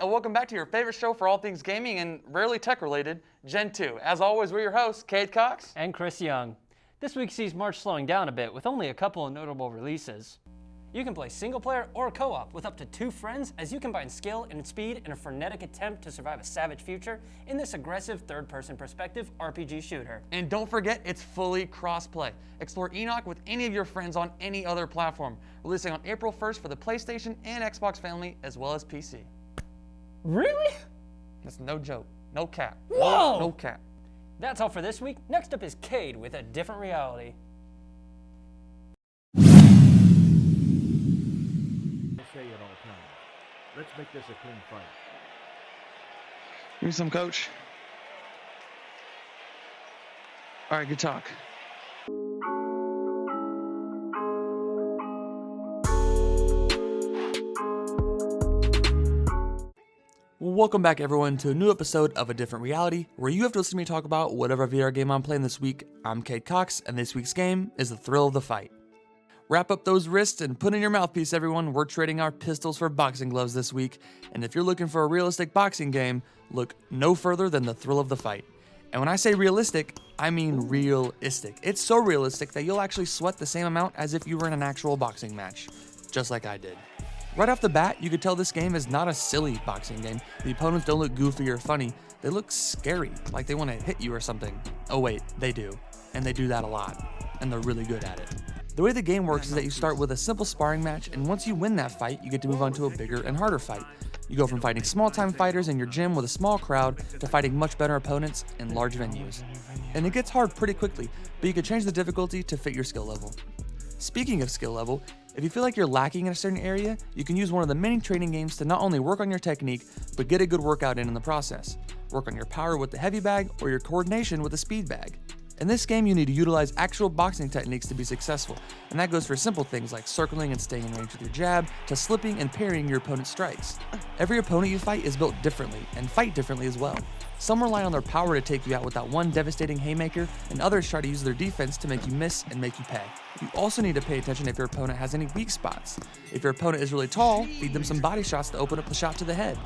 welcome back to your favorite show for all things gaming and rarely tech-related, Gentoo. As always, we're your hosts, Cade Cox and Chris Young. This week sees March slowing down a bit with only a couple of notable releases. You can play single player or co-op with up to 2 friends as you combine skill and speed in a frenetic attempt to survive a savage future in this aggressive third-person perspective RPG shooter. And don't forget, it's fully cross-play. Explore Enoch with any of your friends on any other platform, releasing on April 1st for the PlayStation and Xbox family, as well as PC. Really? That's no joke. No cap. Whoa! No cap. That's all for this week. Next up is Cade with A Different Reality. At all times. Let's make this a clean fight. Give me some, coach. All right, good talk. Welcome back, everyone, to a new episode of A Different Reality, where you have to listen to me talk about whatever VR game I'm playing this week. I'm Cade Cox, and this week's game is The Thrill of the Fight. Wrap up those wrists and put in your mouthpiece, everyone. We're trading our pistols for boxing gloves this week, and if you're looking for a realistic boxing game, look no further than The Thrill of the Fight. And when I say realistic, I mean realistic. It's so realistic that you'll actually sweat the same amount as if you were in an actual boxing match, just like I did. Right off the bat, you could tell this game is not a silly boxing game. The opponents don't look goofy or funny. They look scary, like they want to hit you or something. Oh wait, they do. And they do that a lot. And they're really good at it. The way the game works is that you start with a simple sparring match, and once you win that fight, you get to move on to a bigger and harder fight. You go from fighting small-time fighters in your gym with a small crowd to fighting much better opponents in large venues. And it gets hard pretty quickly, but you can change the difficulty to fit your skill level. Speaking of skill level, if you feel like you're lacking in a certain area, you can use one of the many training games to not only work on your technique, but get a good workout in the process. Work on your power with the heavy bag or your coordination with the speed bag. In this game, you need to utilize actual boxing techniques to be successful, and that goes for simple things like circling and staying in range with your jab, to slipping and parrying your opponent's strikes. Every opponent you fight is built differently, and fight differently as well. Some rely on their power to take you out with that one devastating haymaker, and others try to use their defense to make you miss and make you pay. You also need to pay attention if your opponent has any weak spots. If your opponent is really tall, feed them some body shots to open up the shot to the head.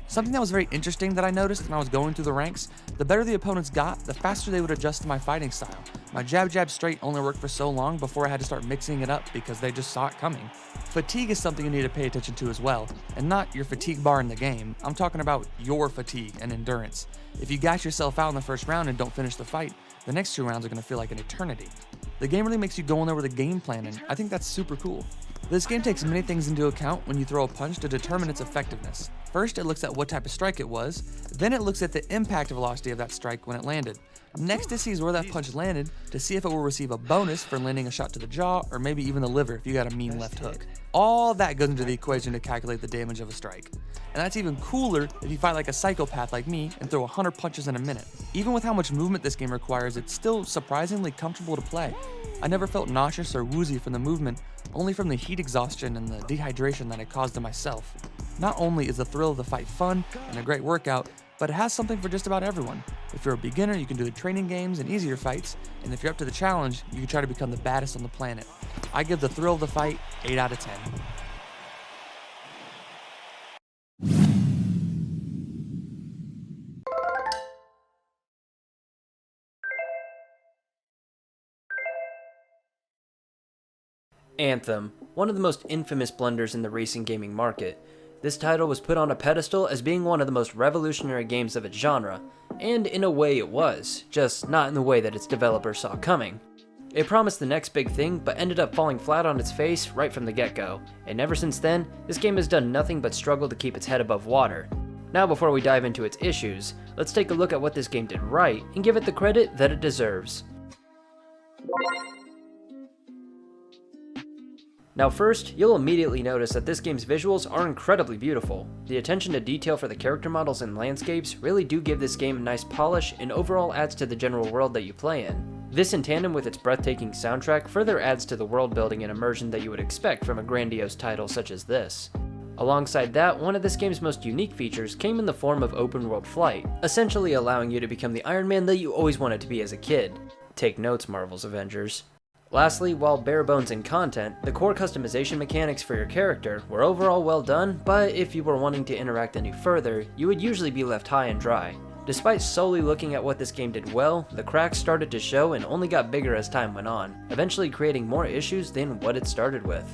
Something that was very interesting that I noticed when I was going through the ranks, the better the opponents got, the faster they would adjust to my fighting style. My jab straight only worked for so long before I had to start mixing it up because they just saw it coming. Fatigue is something you need to pay attention to as well, and not your fatigue bar in the game. I'm talking about your fatigue and endurance. If you gas yourself out in the first round and don't finish the fight, the next 2 rounds are going to feel like an eternity. The game really makes you go in there with a game plan, and I think that's super cool. This game takes many things into account when you throw a punch to determine its effectiveness. First, it looks at what type of strike it was, then it looks at the impact velocity of that strike when it landed. Next, it sees where that punch landed to see if it will receive a bonus for landing a shot to the jaw or maybe even the liver if you got a mean left hook. All that goes into the equation to calculate the damage of a strike. And that's even cooler if you fight like a psychopath like me and throw 100 punches in a minute. Even with how much movement this game requires, it's still surprisingly comfortable to play. I never felt nauseous or woozy from the movement, only from the heat exhaustion and the dehydration that I caused to myself. Not only is the thrill of the fight fun and a great workout, but it has something for just about everyone. If you're a beginner, you can do the training games and easier fights, and if you're up to the challenge, you can try to become the baddest on the planet. I give the thrill of the fight 8 out of 10. Anthem, one of the most infamous blunders in the racing gaming market. This title was put on a pedestal as being one of the most revolutionary games of its genre, and in a way it was, just not in the way that its developer saw coming. It promised the next big thing, but ended up falling flat on its face right from the get-go, and ever since then, this game has done nothing but struggle to keep its head above water. Now before we dive into its issues, let's take a look at what this game did right, and give it the credit that it deserves. Now first, you'll immediately notice that this game's visuals are incredibly beautiful. The attention to detail for the character models and landscapes really do give this game a nice polish and overall adds to the general world that you play in. This in tandem with its breathtaking soundtrack further adds to the world building and immersion that you would expect from a grandiose title such as this. Alongside that, one of this game's most unique features came in the form of open world flight, essentially allowing you to become the Iron Man that you always wanted to be as a kid. Take notes, Marvel's Avengers. Lastly, while bare bones in content, the core customization mechanics for your character were overall well done, but if you were wanting to interact any further, you would usually be left high and dry. Despite solely looking at what this game did well, the cracks started to show and only got bigger as time went on, eventually creating more issues than what it started with.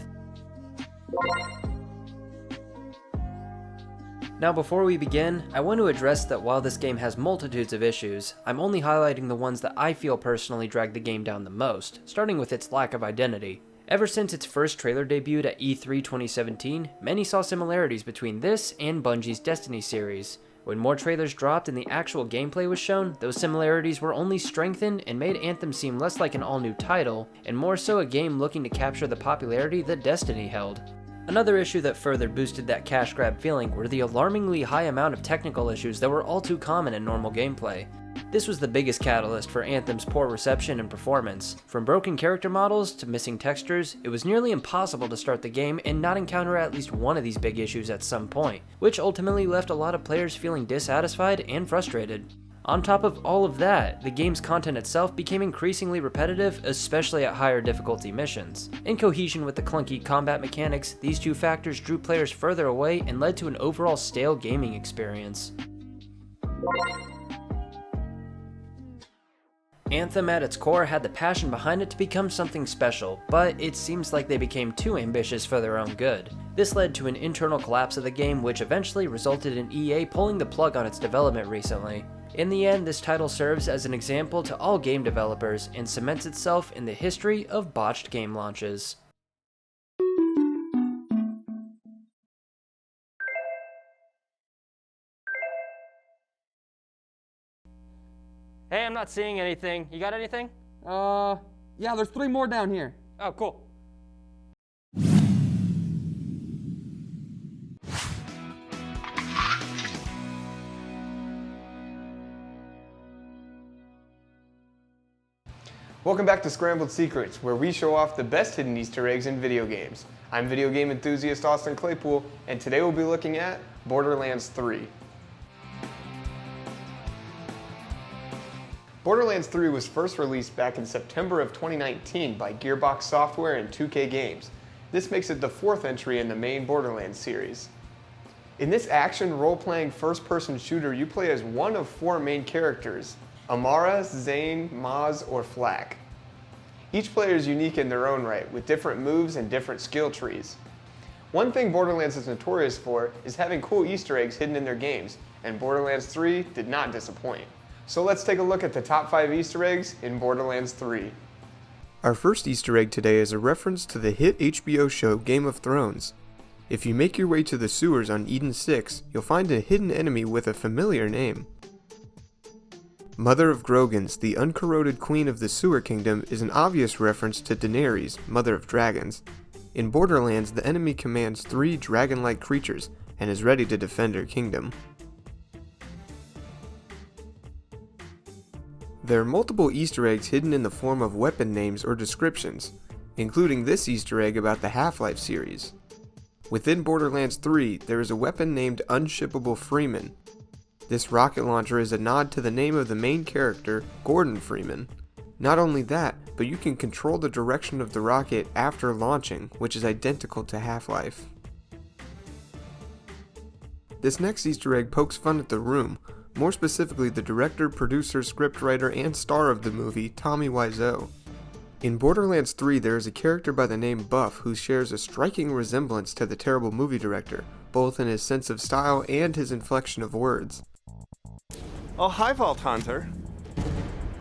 Now before we begin, I want to address that while this game has multitudes of issues, I'm only highlighting the ones that I feel personally drag the game down the most, starting with its lack of identity. Ever since its first trailer debuted at E3 2017, many saw similarities between this and Bungie's Destiny series. When more trailers dropped and the actual gameplay was shown, those similarities were only strengthened and made Anthem seem less like an all-new title, and more so a game looking to capture the popularity that Destiny held. Another issue that further boosted that cash grab feeling were the alarmingly high amount of technical issues that were all too common in normal gameplay. This was the biggest catalyst for Anthem's poor reception and performance. From broken character models to missing textures, it was nearly impossible to start the game and not encounter at least one of these big issues at some point, which ultimately left a lot of players feeling dissatisfied and frustrated. On top of all of that, the game's content itself became increasingly repetitive, especially at higher difficulty missions. In cohesion with the clunky combat mechanics, these two factors drew players further away and led to an overall stale gaming experience. Anthem at its core had the passion behind it to become something special, but it seems like they became too ambitious for their own good. This led to an internal collapse of the game, which eventually resulted in EA pulling the plug on its development recently. In the end, this title serves as an example to all game developers and cements itself in the history of botched game launches. Hey, I'm not seeing anything. You got anything? Yeah, there's 3 more down here. Oh, cool. Welcome back to Scrambled Secrets, where we show off the best hidden Easter eggs in video games. I'm video game enthusiast Austin Claypool, and today we'll be looking at Borderlands 3. Borderlands 3 was first released back in September of 2019 by Gearbox Software and 2K Games. This makes it the 4th entry in the main Borderlands series. In this action role-playing first-person shooter, you play as one of 4 main characters: Amara, Zane, Maz, or Flak. Each player is unique in their own right, with different moves and different skill trees. One thing Borderlands is notorious for is having cool Easter eggs hidden in their games, and Borderlands 3 did not disappoint. So let's take a look at the top 5 Easter eggs in Borderlands 3. Our first Easter egg today is a reference to the hit HBO show Game of Thrones. If you make your way to the sewers on Eden 6, you'll find a hidden enemy with a familiar name. Mother of Grogans, the uncorroded queen of the Sewer Kingdom, is an obvious reference to Daenerys, Mother of Dragons. In Borderlands, the enemy commands 3 dragon-like creatures and is ready to defend her kingdom. There are multiple Easter eggs hidden in the form of weapon names or descriptions, including this Easter egg about the Half-Life series. Within Borderlands 3, there is a weapon named Unshippable Freeman. This rocket launcher is a nod to the name of the main character, Gordon Freeman. Not only that, but you can control the direction of the rocket after launching, which is identical to Half-Life. This next Easter egg pokes fun at The Room, more specifically the director, producer, scriptwriter, and star of the movie, Tommy Wiseau. In Borderlands 3, there is a character by the name Buff who shares a striking resemblance to the terrible movie director, both in his sense of style and his inflection of words. Oh, hi, Vault Hunter.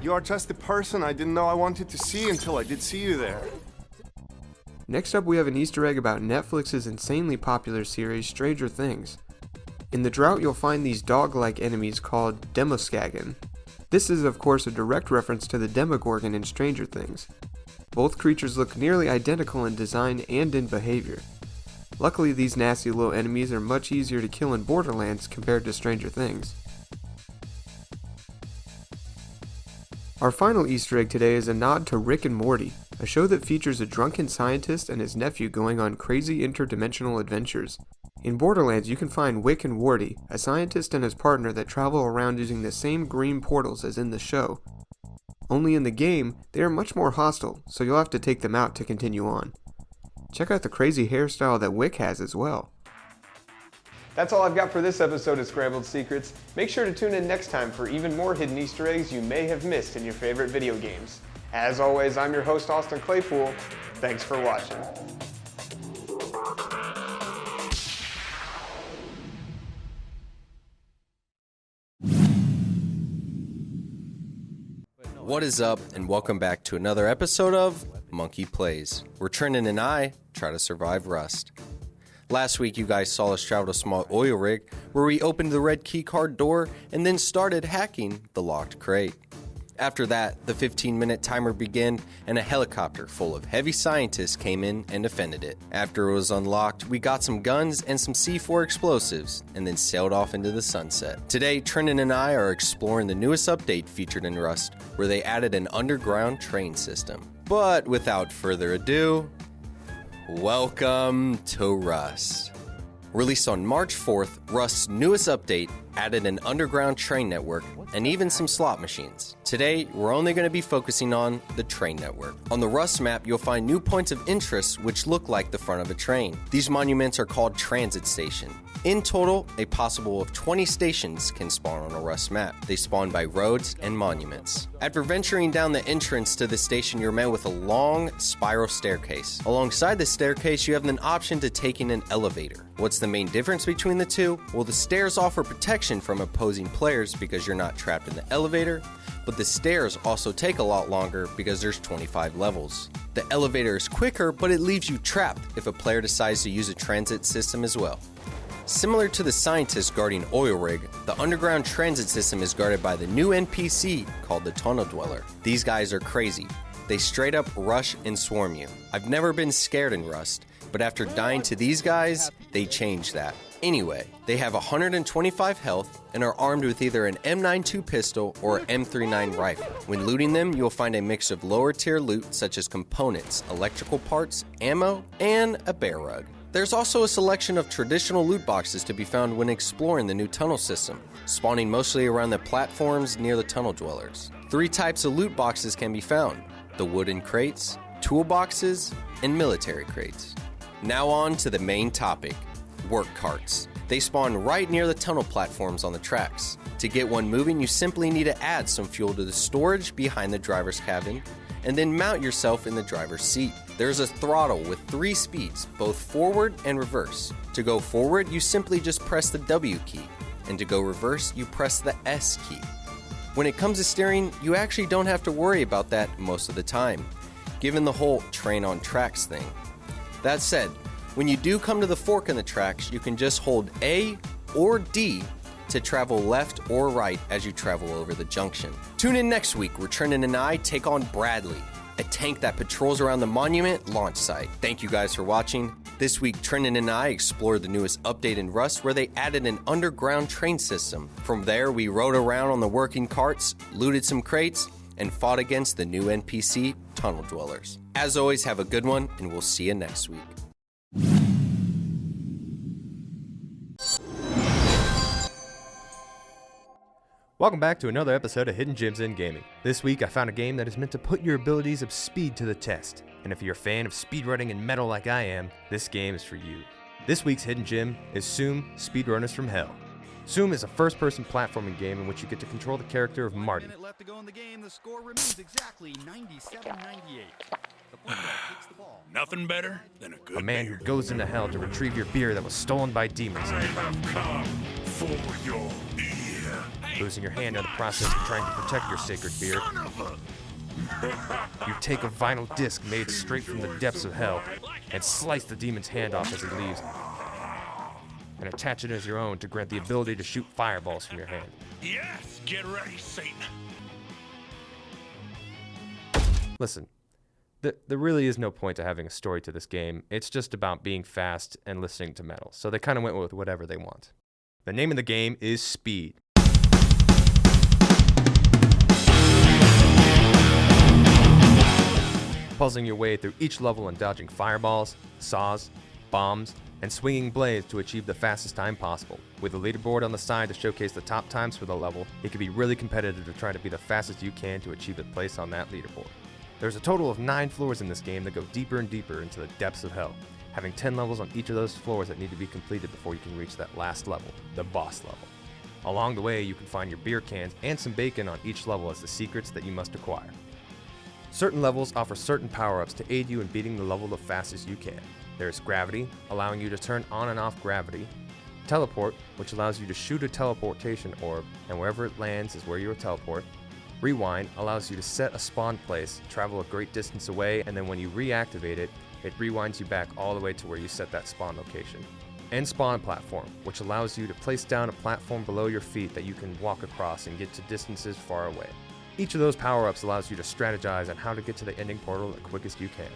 You are just the person I didn't know I wanted to see until I did see you there. Next up, we have an Easter egg about Netflix's insanely popular series, Stranger Things. In the drought, you'll find these dog-like enemies called Demoskagan. This is, of course, a direct reference to the Demogorgon in Stranger Things. Both creatures look nearly identical in design and in behavior. Luckily, these nasty little enemies are much easier to kill in Borderlands compared to Stranger Things. Our final Easter egg today is a nod to Rick and Morty, a show that features a drunken scientist and his nephew going on crazy interdimensional adventures. In Borderlands, you can find Wick and Warty, a scientist and his partner that travel around using the same green portals as in the show. only in the game, they are much more hostile, so you'll have to take them out to continue on. Check out the crazy hairstyle that Wick has as well. That's all I've got for this episode of Scrambled Secrets. Make sure to tune in next time for even more hidden Easter eggs you may have missed in your favorite video games. As always, I'm your host, Austin Claypool. Thanks for watching. What is up, and welcome back to another episode of Monkey Plays, where Trenton and I try to survive Rust. Last week, you guys saw us travel to a small oil rig, where we opened the red keycard door and then started hacking the locked crate. After that, the 15-minute timer began, and a helicopter full of heavy scientists came in and defended it. After it was unlocked, we got some guns and some C4 explosives, and then sailed off into the sunset. Today, Trenton and I are exploring the newest update featured in Rust, where they added an underground train system. But without further ado, welcome to Rust. Released on March 4th, Rust's newest update added an underground train network and even some slot machines. Today, we're only going to be focusing on the train network. On the Rust map, you'll find new points of interest which look like the front of a train. These monuments are called transit station. In total, a possible of 20 stations can spawn on a Rust map. They spawn by roads and monuments. After venturing down the entrance to the station, you're met with a long spiral staircase. Alongside the staircase, you have an option to taking an elevator. What's the main difference between the two? Well, the stairs offer protection from opposing players because you're not trapped in the elevator, but the stairs also take a lot longer because there's 25 levels. The elevator is quicker, but it leaves you trapped if a player decides to use a transit system as well. Similar to the scientists guarding Oil Rig, the underground transit system is guarded by the new NPC called the Tunnel Dweller. These guys are crazy. They straight up rush and swarm you. I've never been scared in Rust, but after dying to these guys, they changed that. Anyway, they have 125 health and are armed with either an M92 pistol or M39 rifle. When looting them, you'll find a mix of lower tier loot such as components, electrical parts, ammo, and a bear rug. There's also a selection of traditional loot boxes to be found when exploring the new tunnel system, spawning mostly around the platforms near the tunnel dwellers. 3 types of loot boxes can be found: the wooden crates, toolboxes, and military crates. Now on to the main topic, work carts. They spawn right near the tunnel platforms on the tracks. To get one moving, you simply need to add some fuel to the storage behind the driver's cabin, and then mount yourself in the driver's seat. There's a throttle with 3 speeds, both forward and reverse. To go forward, you simply just press the W key, and to go reverse, you press the S key. When it comes to steering, you actually don't have to worry about that most of the time, given the whole train on tracks thing. That said, when you do come to the fork in the tracks, you can just hold A or D to travel left or right as you travel over the junction. Tune in next week where Trenton and I take on Bradley, a tank that patrols around the monument launch site. Thank you guys for watching. This week, Trenton and I explored the newest update in Rust where they added an underground train system. From there, we rode around on the working carts, looted some crates, and fought against the new NPC tunnel dwellers. As always, have a good one, and we'll see you next week. Welcome back to another episode of Hidden Gems in Gaming. This week I found a game that is meant to put your abilities of speed to the test. And if you're a fan of speedrunning and metal like I am, this game is for you. This week's hidden gem is Zoom Speedrunners from Hell. Zoom is a first-person platforming game in which you get to control the character of Marty. Left to go in the game, the score remains exactly 97-98. Nothing better than a good A man who goes into hell to retrieve your beer that was stolen by demons, come for your ear. losing your hand in the process of trying to protect your sacred beer. You take a vinyl disc made straight from the depths of hell and slice the demon's hand off as he leaves, and attach it as your own to grant the ability to shoot fireballs from your hand. Yes, get ready, Satan. Listen, there really is no point to having a story to this game. It's just about being fast and listening to metal, so they kind of went with whatever they want. The name of the game is Speed. Puzzling your way through each level and dodging fireballs, saws, bombs, and swinging blades to achieve the fastest time possible. With a leaderboard on the side to showcase the top times for the level, it can be really competitive to try to be the fastest you can to achieve a place on that leaderboard. There's a total of 9 floors in this game that go deeper and deeper into the depths of hell, having 10 levels on each of those floors that need to be completed before you can reach that last level, the boss level. Along the way, you can find your beer cans and some bacon on each level as the secrets that you must acquire. Certain levels offer certain power-ups to aid you in beating the level the fastest you can. There's Gravity, allowing you to turn on and off gravity. Teleport, which allows you to shoot a teleportation orb, and wherever it lands is where you will teleport. Rewind allows you to set a spawn place, travel a great distance away, and then when you reactivate it, it rewinds you back all the way to where you set that spawn location. And Spawn Platform, which allows you to place down a platform below your feet that you can walk across and get to distances far away. Each of those power-ups allows you to strategize on how to get to the ending portal the quickest you can.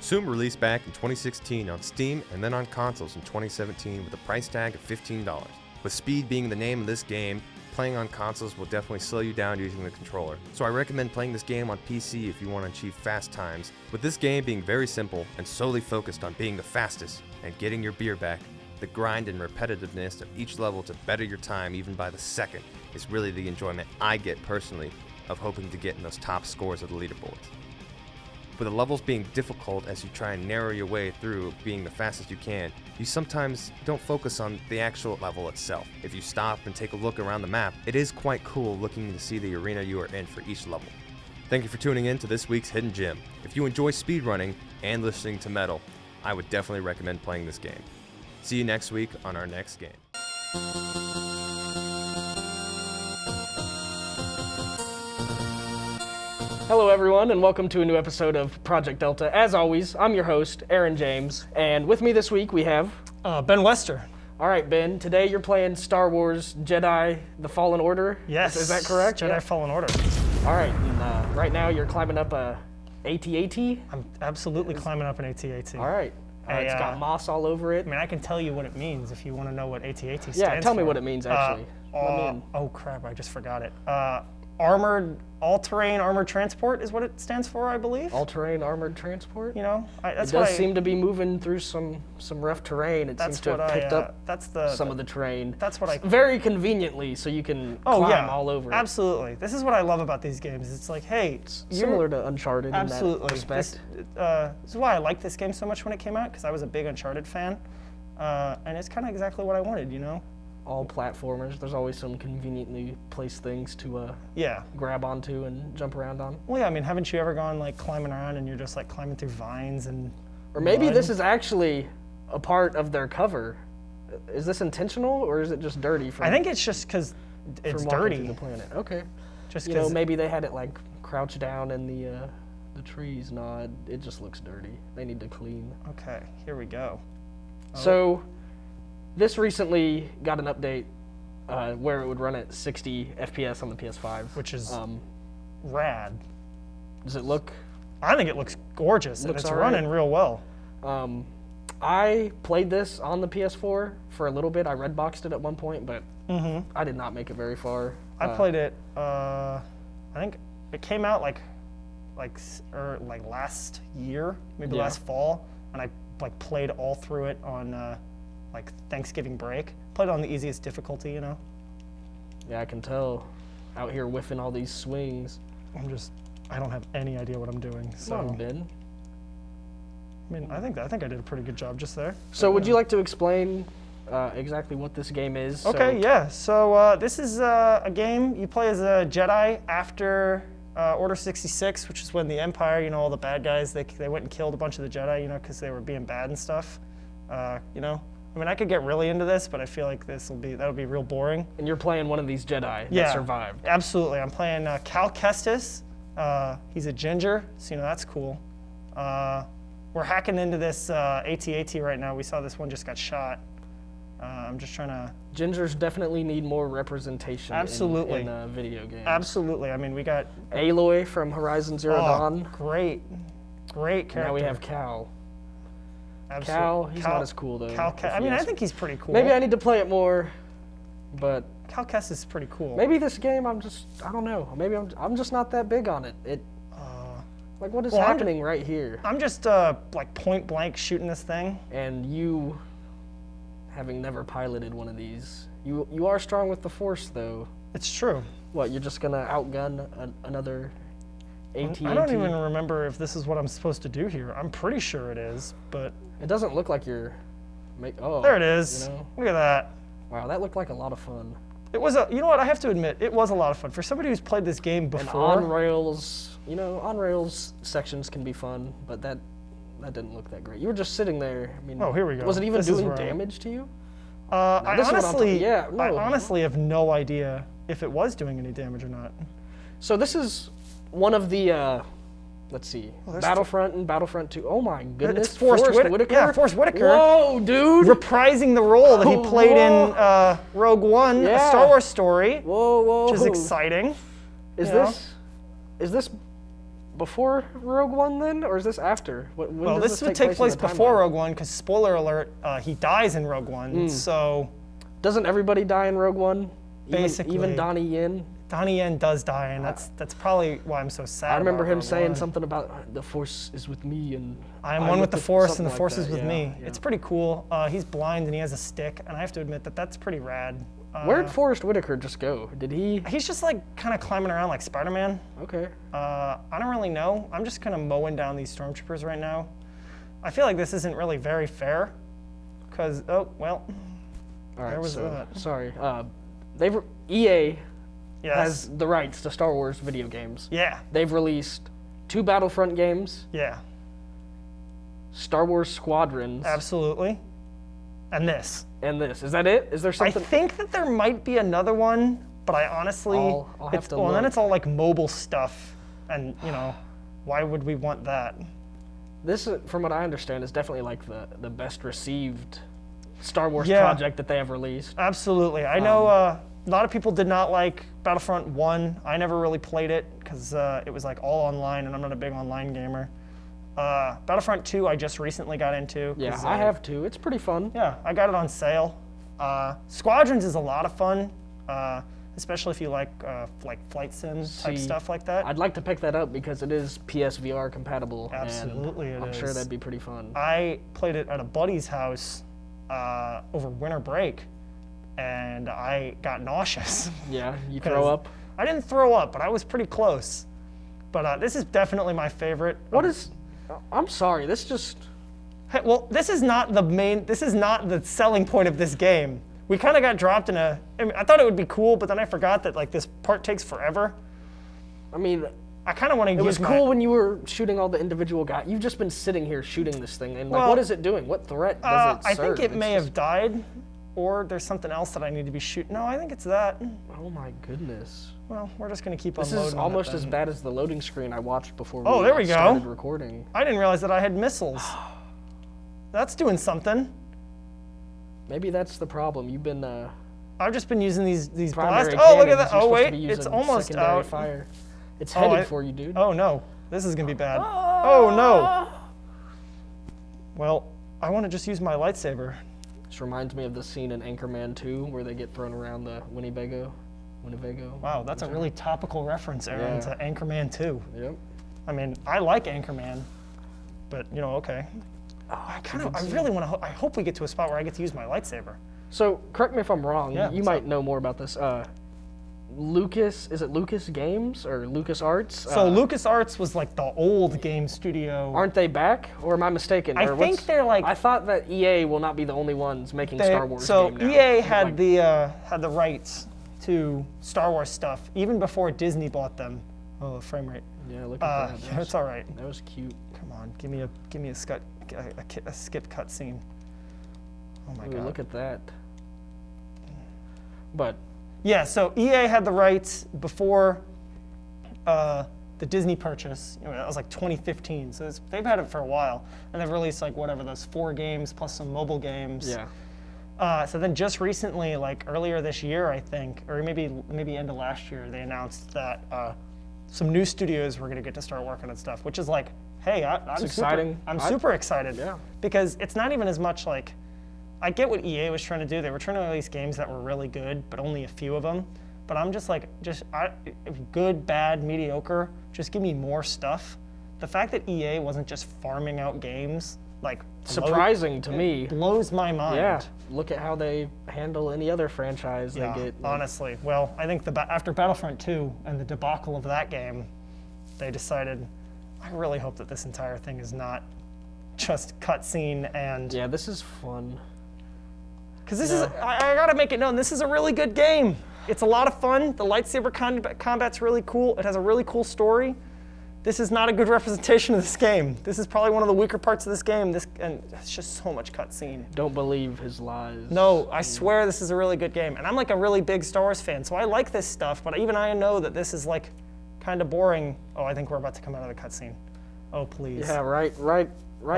Soon released back in 2016 on Steam and then on consoles in 2017 with a price tag of $15. With speed being the name of this game, playing on consoles will definitely slow you down using the controller, so I recommend playing this game on PC if you want to achieve fast times. With this game being very simple and solely focused on being the fastest and getting your beer back, the grind and repetitiveness of each level to better your time even by the second is really the enjoyment I get personally of hoping to get in those top scores of the leaderboards. With the levels being difficult as you try and narrow your way through being the fastest you can, you sometimes don't focus on the actual level itself. If you stop and take a look around the map, it is quite cool looking to see the arena you are in for each level. Thank you for tuning in to this week's Hidden Gem. If you enjoy speedrunning and listening to metal, I would definitely recommend playing this game. See you next week on our next game. Hello everyone, and welcome to a new episode of Project Delta. As always, I'm your host, Aaron James, and with me this week we have... Ben Wester. All right, Ben, today you're playing Star Wars Jedi The Fallen Order? Yes. Is that correct? Jedi Fallen Order. All right, and right now you're climbing up a AT-AT? I'm absolutely climbing up an AT-AT. All right. It's got moss all over it. I mean, I can tell you what it means if you want to know what AT-AT stands for. Yeah, tell me what it means, actually. Oh crap, I just forgot it. All-terrain armored transport is what it stands for, I believe. All-terrain armored transport? You know, it does seem to be moving through some rough terrain. It seems to have picked up some of the terrain. That's what I... Very conveniently, so you can climb all over it. Absolutely. This is what I love about these games. It's like, hey... Similar to Uncharted in that respect. This is why I liked this game so much when it came out, because I was a big Uncharted fan. And it's kind of exactly what I wanted, you know? All platformers, there's always some conveniently placed things to grab onto and jump around on. Well, yeah, I mean, haven't you ever gone like climbing around and you're just like climbing through vines and... Or maybe this is actually a part of their cover. Is this intentional or is it just dirty? I think it's just because it's dirty. Through the planet. Okay. Just you know, maybe they had it like crouched down in the trees. No, it just looks dirty. They need to clean. Okay, here we go. So... This recently got an update where it would run at 60 FPS on the PS5. Which is rad. Does it look... I think it looks gorgeous, and it's running real well. I played this on the PS4 for a little bit. I redboxed it at one point, but I did not make it very far. I played it, I think it came out like last year, maybe last fall, and I played all through it on... like Thanksgiving break. Played on the easiest difficulty, you know? Yeah, I can tell. Out here whiffing all these swings. I don't have any idea what I'm doing, so. Come on, Ben. I mean, I think I did a pretty good job just there. So would you like to explain exactly what this game is? Okay, yeah. So this is a game you play as a Jedi after Order 66, which is when the Empire, you know, all the bad guys, they went and killed a bunch of the Jedi, you know, because they were being bad and stuff, you know? I mean, I could get really into this, but I feel like that'll be real boring. And you're playing one of these Jedi that survived. Absolutely. I'm playing Cal Kestis. He's a ginger, so you know that's cool. We're hacking into this AT-AT right now. We saw this one just got shot. I'm just trying to... Gingers definitely need more representation in video games. Absolutely. I mean, we got... Aloy from Horizon Zero Dawn. Great character. Now we have Cal. Absolutely. Cal, he's not as cool though. I mean, I think he's pretty cool. Maybe I need to play it more, but Cal Kestis is pretty cool. Maybe this game, I don't know. Maybe I'm just not that big on it. Like what is happening right here? I'm just like point blank shooting this thing. And you having never piloted one of these. You are strong with the Force, though. It's true. What, you're just gonna outgun another AT-AT? I don't even remember if this is what I'm supposed to do here. I'm pretty sure it is, but... It doesn't look like you're... Oh, there it is. You know? Look at that. Wow, that looked like a lot of fun. It was you know what, I have to admit, it was a lot of fun. For somebody who's played this game before... And on-rails, on-rails sections can be fun, but that didn't look that great. You were just sitting there. I mean, oh, here we go. Was it even doing damage to you? I honestly have no idea if it was doing any damage or not. So this is one of the, let's see, Battlefront and Battlefront 2. Oh my goodness. It's Forrest Whitaker. Yeah, Forrest Whitaker. Whoa, dude. Reprising the role that he played in Rogue One, a Star Wars story. Whoa. Which is exciting. Is this before Rogue One then, or is this after? Well, this would take place before Rogue One, because spoiler alert, he dies in Rogue One. So doesn't everybody die in Rogue One? Basically, even Donnie Yen. Donnie Yen does die, and that's probably why I'm so sad. I remember him saying One. something about the Force is with me, and I am one with the Force, and the Force is with me. Yeah. It's pretty cool. He's blind and he has a stick, and I have to admit that's pretty rad. Where'd Forrest Whitaker just go? Did he? He's just like kind of climbing around like Spider-Man. Okay. I don't really know. I'm just kind of mowing down these stormtroopers right now. I feel like this isn't really very fair, because All right. there was that. Sorry. EA Yes. has the rights to Star Wars video games. Yeah. They've released 2 Battlefront games. Yeah. Star Wars Squadrons. Absolutely. And this. Is that it? Is there something? I think that there might be another one, but I honestly, I'll have to look. And then it's all like mobile stuff, and why would we want that? This, from what I understand, is definitely like the best received Star Wars project that they have released. Absolutely. I know a lot of people did not like Battlefront 1. I never really played it because it was like all online, and I'm not a big online gamer. Battlefront 2 I just recently got into. Yeah, I have too. It's pretty fun. Yeah, I got it on sale. Squadrons is a lot of fun, especially if you like flight sim type stuff like that. I'd like to pick that up because it is PSVR compatible. Absolutely, and I'm sure that'd be pretty fun. I played it at a buddy's house over winter break, and I got nauseous. Yeah, you throw up? I didn't throw up, but I was pretty close. But this is definitely my favorite. I'm sorry, this just... Hey, well, this is not the selling point of this game. We kind of got dropped in I thought it would be cool, but then I forgot that like this part takes forever. I mean, I kind of want to use It was cool when you were shooting all the individual guys. You've just been sitting here shooting this thing, and what is it doing? What threat does it serve? I think it may have died, or there's something else that I need to be shooting. No, I think it's that. Oh my goodness. Well, we're just going to keep on loading. This is almost as bad as the loading screen I watched before we started recording. I didn't realize that I had missiles. That's doing something. Maybe that's the problem. You've been... I've just been using these blasts. Oh, look at that. Oh, wait. It's almost out. Fire. It's headed for you, dude. Oh, no. This is going to be bad. Oh, no. Well, I want to just use my lightsaber. This reminds me of the scene in Anchorman 2 where they get thrown around the Winnebago. Wow, that's a really topical reference, Aaron, to Anchorman 2. Yep. I mean, I like Anchorman, but, okay. I really want to, I hope we get to a spot where I get to use my lightsaber. So, correct me if I'm wrong, you might know more about this. Is it Lucas Games or Lucas Arts? So Lucas Arts was like the old game studio. Aren't they back, or am I mistaken? I think they're like... I thought that EA will not be the only ones making Star Wars game now. So EA had the rights to Star Wars stuff even before Disney bought them. Oh, the frame rate. Yeah, look at that. Yeah, it's all right. That was cute. Come on, give me a skip cut scene. Oh my god. Look at that. But yeah, so EA had the rights before the Disney purchase. That was like 2015. So they've had it for a while, and they've released like whatever those 4 games plus some mobile games. Yeah. So then just recently, like earlier this year, I think, or maybe end of last year, they announced that some new studios were going to get to start working on stuff, which is like, hey, I'm exciting. I'm super excited. Yeah. Because it's not even as much like, I get what EA was trying to do. They were trying to release games that were really good, but only a few of them. But I'm just like, good, bad, mediocre, just give me more stuff. The fact that EA wasn't just farming out games like surprising to me. Blows my mind. Yeah. Look at how they handle any other franchise Yeah, they get. honestly. Well, I think after Battlefront 2 and the debacle of that game, they decided, I really hope that this entire thing is not just cutscene and... Yeah, this is fun. Because this is, I gotta make it known, this is a really good game. It's a lot of fun. The lightsaber combat's really cool. It has a really cool story. This is not a good representation of this game. This is probably one of the weaker parts of this game. And it's just so much cutscene. Don't believe his lies. No, I swear this is a really good game. And I'm like a really big Star Wars fan, so I like this stuff, but even I know that this is like kind of boring. Oh, I think we're about to come out of the cutscene. Oh, please. Yeah, right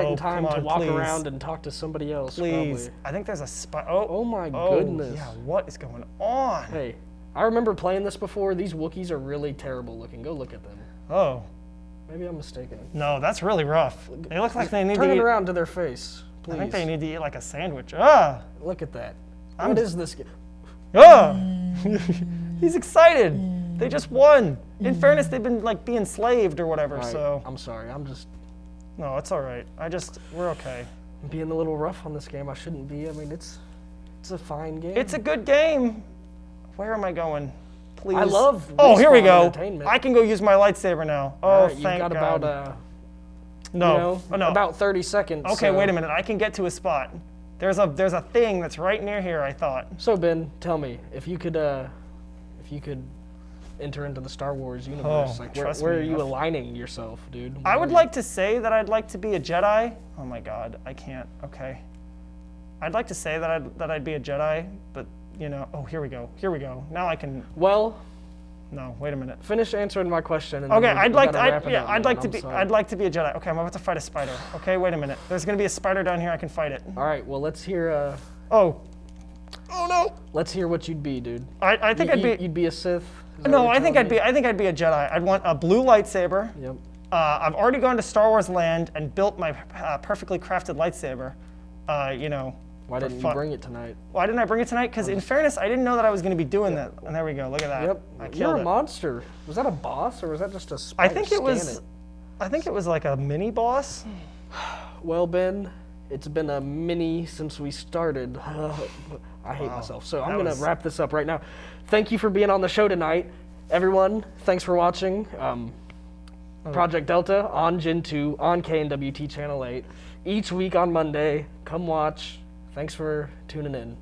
in time to walk around and talk to somebody else. Please. Probably. I think there's a spy. Oh my goodness. Yeah, what is going on? Hey, I remember playing this before. These Wookiees are really terrible looking. Go look at them. Oh. Maybe I'm mistaken. No, that's really rough. They look like they need to turn eat... it around to their face, please. I think they need to eat like a sandwich. Ah! Look at that. What is this game? Ah! He's excited. They just won. In fairness, they've been like being enslaved or whatever, so... I'm sorry, I'm just... No, it's all right. We're okay. I'm being a little rough on this game. I shouldn't be. I mean, it's a fine game. It's a good game. Where am I going? Please. I love here we go. Entertainment. I can go use my lightsaber now. Oh, right, thank God. You've got about, no. about 30 seconds. Okay, wait a minute. I can get to a spot. There's a thing that's right near here, I thought. So, Ben, tell me, if you could enter into the Star Wars universe, where are you aligning yourself, dude? I would like to say that I'd like to be a Jedi. Oh my God, I can't. Okay. I'd like to say that I'd be a Jedi, but oh, here we go. Now I can. Well. No, wait a minute. Finish answering my question. And okay, then I'd like to be a Jedi. Okay, I'm about to fight a spider. Okay, wait a minute. There's gonna be a spider down here. I can fight it. All right. Well, let's hear. Oh no. Let's hear what you'd be, dude. I think you'd be a Sith. No, I think I'd be a Jedi. I'd want a blue lightsaber. Yep. I've already gone to Star Wars Land and built my perfectly crafted lightsaber. Why didn't you bring it tonight? Why didn't I bring it tonight? Because in fairness, I didn't know that I was going to be doing that. And there we go. Look at that. Yep. I killed You're a it. monster. Was that a boss or was that just a spider? I think it was like a mini boss. Well, Ben, it's been a mini since we started. I hate myself. So I'm going to wrap this up right now. Thank you for being on the show tonight. Everyone, thanks for watching. Project Delta on Gentoo on KNWT Channel 8. Each week on Monday. Come watch. Thanks for tuning in.